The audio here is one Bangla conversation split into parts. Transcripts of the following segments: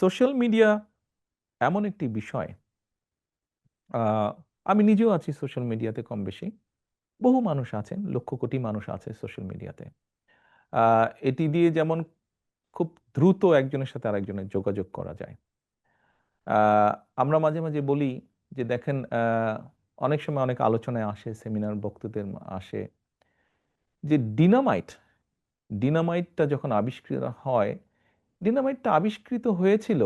সোশ্যাল মিডিয়া এমন একটি বিষয়, আ আমি নিজেও আছি সোশ্যাল মিডিয়াতে কম বেশি। বহু মানুষ আছেন, লক্ষ কোটি মানুষ আছে সোশ্যাল মিডিয়াতে। আ এটি দিয়ে যেমন খুব দ্রুত একজনের সাথে আরেকজনের যোগাযোগ করা যায়। আ আমরা মাঝে, মাঝে বলি যে দেখেন অনেক সময় অনেক আলোচনায় আসে, সেমিনার বক্তৃতায় আসে যে ডিনামাইটটা যখন আবিষ্কৃত হয়, ডিনামাইটটা আবিষ্কৃত হয়েছিল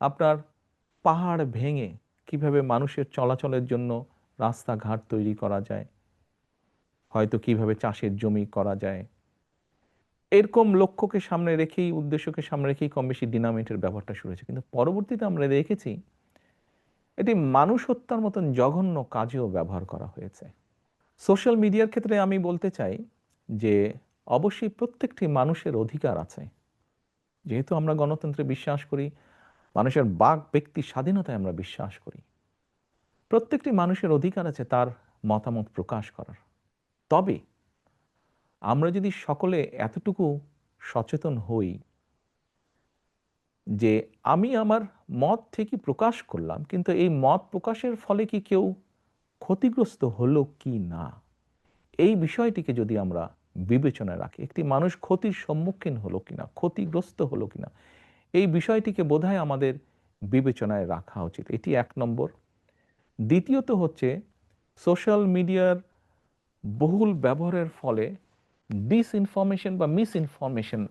আপনার পাহাড় ভেঙে কিভাবে মানুষের চলাচলের জন্য রাস্তাঘাট তৈরি করা যায়, হয়তো কিভাবে চাষের জমি করা যায়। এরকম লক্ষ্যকে সামনে রেখেই, উদ্দেশ্যকে সামনে রেখেই কমবেশি ডিনামাইটের ব্যবহারটা শুরু হয়েছে। কিন্তু পরবর্তীতে আমরা দেখেছি এটি মানুষ হত্যার মতন জঘন্য কাজেও ব্যবহার করা হয়েছে। সোশ্যাল মিডিয়ার ক্ষেত্রে আমি বলতে চাই যে অবশ্যই প্রত্যেকটি মানুষের অধিকার আছে। যেহেতু আমরা গণতন্ত্রে বিশ্বাস করি, মানুষের বাক ব্যক্তি স্বাধীনতায় আমরা বিশ্বাস করি। প্রত্যেকটি মানুষের অধিকার আছে তার মতামত প্রকাশ করার। তবে আমরা যদি সকলে এতটুকু সচেতন হই যে আমি আমার মত ঠিকই প্রকাশ করলাম, কিন্তু এই মত প্রকাশের ফলে কি কেউ ক্ষতিগ্রস্ত হলো কি না, এই বিষয়টিকে যদি আমরা বিবেচনায় রাখি, একটি মানুষ ক্ষতির সম্মুখীন হলো কিনা, ক্ষতিগ্রস্ত হলো কিনা, এই বিষয়টিকে বোধহয় আমাদের বিবেচনায় রাখা উচিত। এটি ১ নম্বর। দ্বিতীয়ত হচ্ছে সোশ্যাল মিডিয়ার বহুল ব্যবহারের ফলে ডিসইনফরমেশন বা মিসইনফরমেশন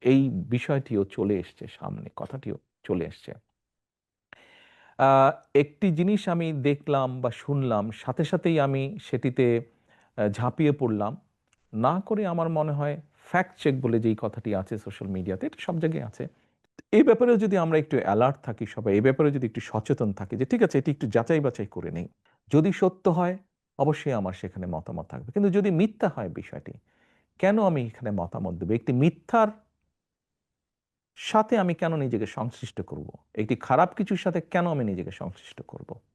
এই বিষয়টিও চলে এসছে সামনে, কথাটিও চলে এসছে। আ একটি জিনিস আমি দেখলাম বা শুনলাম, সাথে সাথেই আমি সেটিতে ঝাঁপিয়ে পড়লাম। না করে আমার মনে হয় ফ্যাক্ট চেক বলে যেই কথাটি আছে সোশ্যাল মিডিয়াতে, এটা সব জায়গায় আছে। এই ব্যাপারেও যদি আমরা একটু অ্যালার্ট থাকি সবাই, এই ব্যাপারেও যদি একটু সচেতন থাকি যে ঠিক আছে এটি একটু যাচাই বাছাই করে নেই। যদি সত্য হয় অবশ্যই আমার সেখানে মতামত থাকবে। কিন্তু যদি মিথ্যা হয় বিষয়টি, কেন আমি এখানে মতামত দেব? একটি মিথ্যার সাথে আমি কেন নিজেকে সংশ্লিষ্ট করব? একটি খারাপ কিছুর সাথে কেন আমি নিজেকে সংশ্লিষ্ট করব?